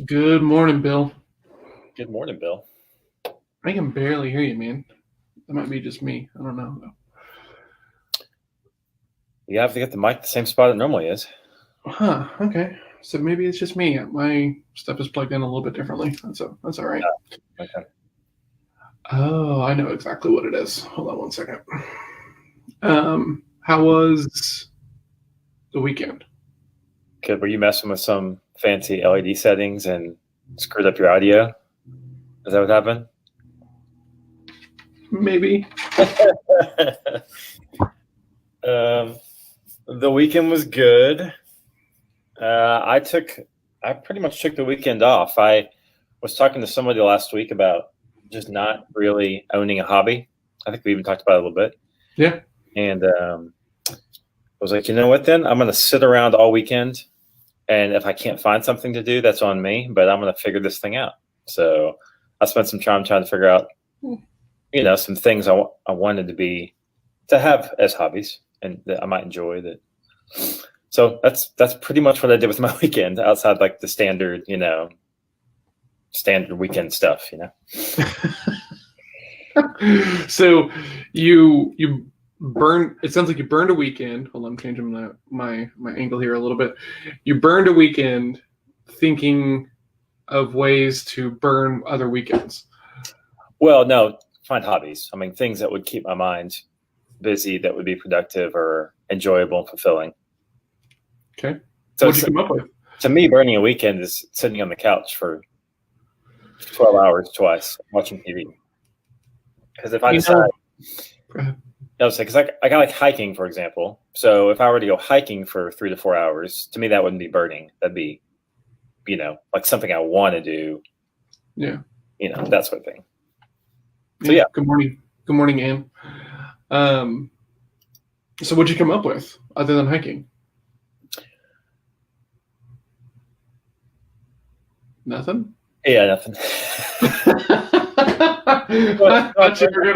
Good morning, Bill. Good morning, Bill. I can barely hear you, man. That might be just me. I don't know. You have to get the mic the same spot it normally is. Huh. Okay. So maybe it's just me. My stuff is plugged in a little bit differently. That's all right. Okay. Oh, I know exactly what it is. Hold on one second. How was the weekend? Good. Were you messing with some fancy LED settings and screwed up your audio? Is that what happened? Maybe. The weekend was good. I pretty much took the weekend off. I was talking to somebody last week about just not really owning a hobby. I think we even talked about it a little bit. Yeah. And I was like, you know what, then I'm going to sit around all weekend. And if I can't find something to do, that's on me, but I'm going to figure this thing out. So I spent some time trying to figure out, some things I wanted to have as hobbies and that I might enjoy that. So that's pretty much what I did with my weekend outside like the standard weekend stuff, So you burned. It sounds like you burned a weekend. Hold on, I'm changing my angle here a little bit. You burned a weekend thinking of ways to burn other weekends. Well, no, find hobbies. I mean, things that would keep my mind busy, that would be productive or enjoyable and fulfilling. Okay. So What'd you come up with? To me, burning a weekend is sitting on the couch for 12 hours twice watching TV. Because if I decide, because I got like hiking, for example. So if I were to go hiking for 3 to 4 hours, to me that wouldn't be burning. That'd be, like something I want to do. Yeah. That sort of thing. So yeah. Good morning, Ann. So what'd you come up with other than hiking? Nothing? Yeah, nothing. I thought you were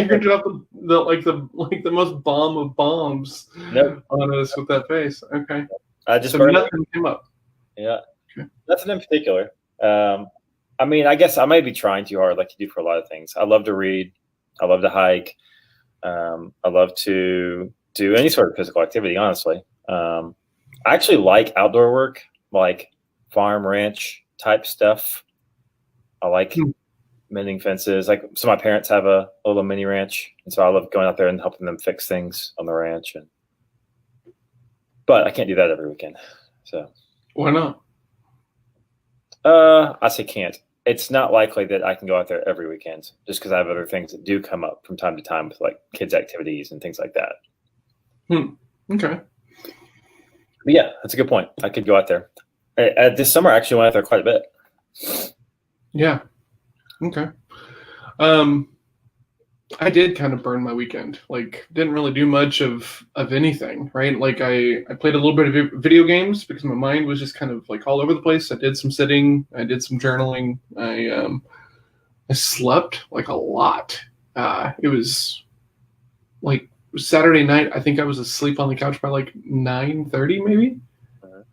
gonna drop the most bomb of bombs on us with that face. Okay. Just so nothing came up. Yeah. Okay. Nothing in particular. I mean, I guess I may be trying too hard, like you do for a lot of things. I love to read. I love to hike. I love to do any sort of physical activity, honestly. I actually like outdoor work, like farm, ranch type stuff. I like mending fences. Like, so my parents have a little mini ranch, and so I love going out there and helping them fix things on the ranch. But I can't do that every weekend. So why not? I say can't. It's not likely that I can go out there every weekend just because I have other things that do come up from time to time with like kids' activities and things like that. Okay. But yeah, that's a good point. I could go out there. This summer, I actually went out there quite a bit. Yeah. Okay. I did kind of burn my weekend. Like, didn't really do much of anything, right? Like, I played a little bit of video games because my mind was just kind of like all over the place. I did some sitting. I did some journaling. I slept like a lot. It was like Saturday night. I think I was asleep on the couch by like 9:30, maybe.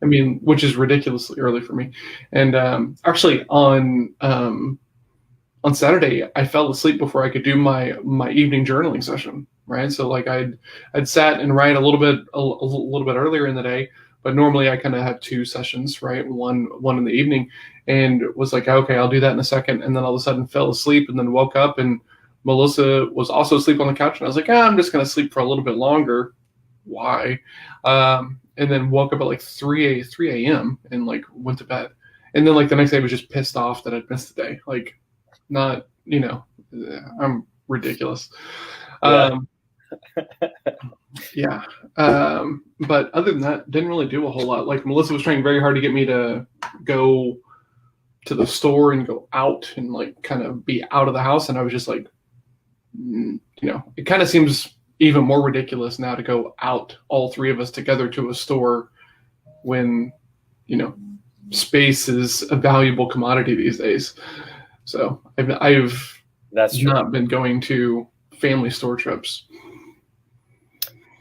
I mean, which is ridiculously early for me. And actually, on Saturday, I fell asleep before I could do my evening journaling session. Right, so like I'd sat and write a little bit earlier in the day, but normally I kind of have two sessions, right? One in the evening, and was like, okay, I'll do that in a second, and then all of a sudden fell asleep, and then woke up, and Melissa was also asleep on the couch, and I was like, I'm just gonna sleep for a little bit longer. Why? And then woke up at like 3 a.m. and like went to bed. And then like the next day I was just pissed off that I'd missed the day. Like, not, I'm ridiculous. Yeah. Yeah. But other than that, didn't really do a whole lot. Like, Melissa was trying very hard to get me to go to the store and go out and like kind of be out of the house. And I was just like, it kind of seems even more ridiculous now to go out, all three of us together, to a store when, space is a valuable commodity these days. So I've not been going to family store trips.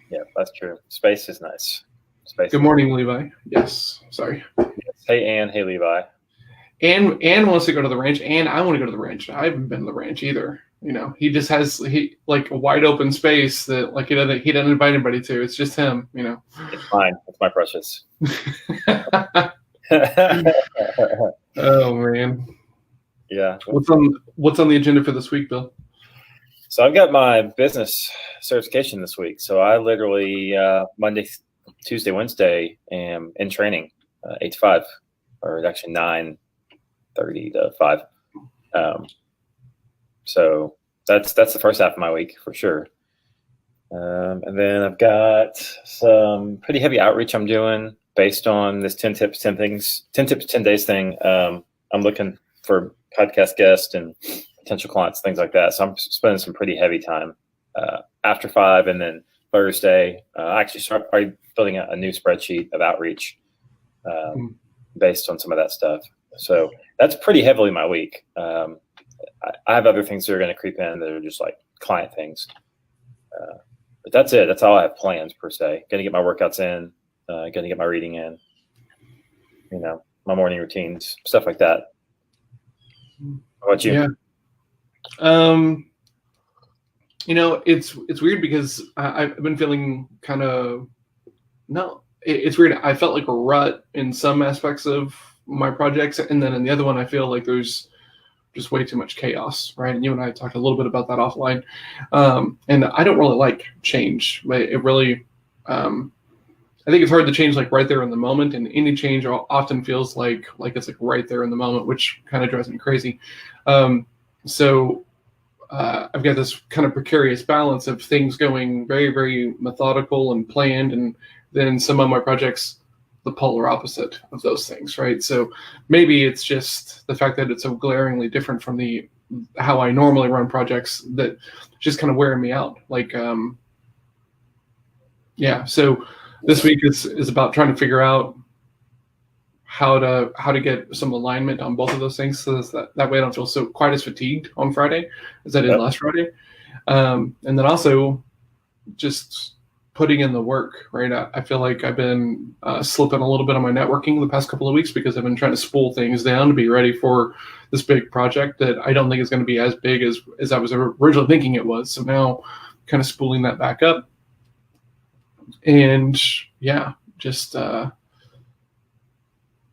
Yeah, that's true. Space is nice. Good morning, Levi. Yes. Sorry. Yes. Hey, Ann. Hey, Levi. And wants to go to the ranch, and I want to go to the ranch. I haven't been to the ranch either. He just has like a wide open space that like he doesn't invite anybody to. It's just him. It's mine. It's my precious. Oh man. Yeah. What's on the agenda for this week, Bill? So I've got my business certification this week. So I literally Monday, Tuesday, Wednesday am in training, 8 to 5, or actually 9:30 to 5. So that's the first half of my week for sure. And then I've got some pretty heavy outreach I'm doing based on this 10 tips, 10 things, 10 tips, 10 days thing. I'm looking for podcast guests and potential clients, things like that. So I'm spending some pretty heavy time after 5, and then Thursday, I actually start building a new spreadsheet of outreach based on some of that stuff. So that's pretty heavily my week. I have other things that are going to creep in that are just like client things. But that's it. That's all I have plans per se. Going to get my workouts in, going to get my reading in, my morning routines, stuff like that. How about you? Yeah. It's weird because I've been feeling kind of, no, it's weird. I felt like a rut in some aspects of my projects, and then in the other one, I feel like there's just way too much chaos, right? And you and I talked a little bit about that offline. And I don't really like change. It really, I think it's hard to change like right there in the moment, and any change often feels like it's like right there in the moment, which kind of drives me crazy. So I've got this kind of precarious balance of things going very, very methodical and planned, and then some of my projects, the polar opposite of those things, right? So maybe it's just the fact that it's so glaringly different from how I normally run projects that just kind of wearing me out. So this week is about trying to figure out how to get some alignment on both of those things, so that way I don't feel so quite as fatigued on Friday as I did last Friday. And then also just putting in the work, right? I feel like I've been slipping a little bit on my networking the past couple of weeks because I've been trying to spool things down to be ready for this big project that I don't think is going to be as big as I was originally thinking it was. So now kind of spooling that back up. And yeah, just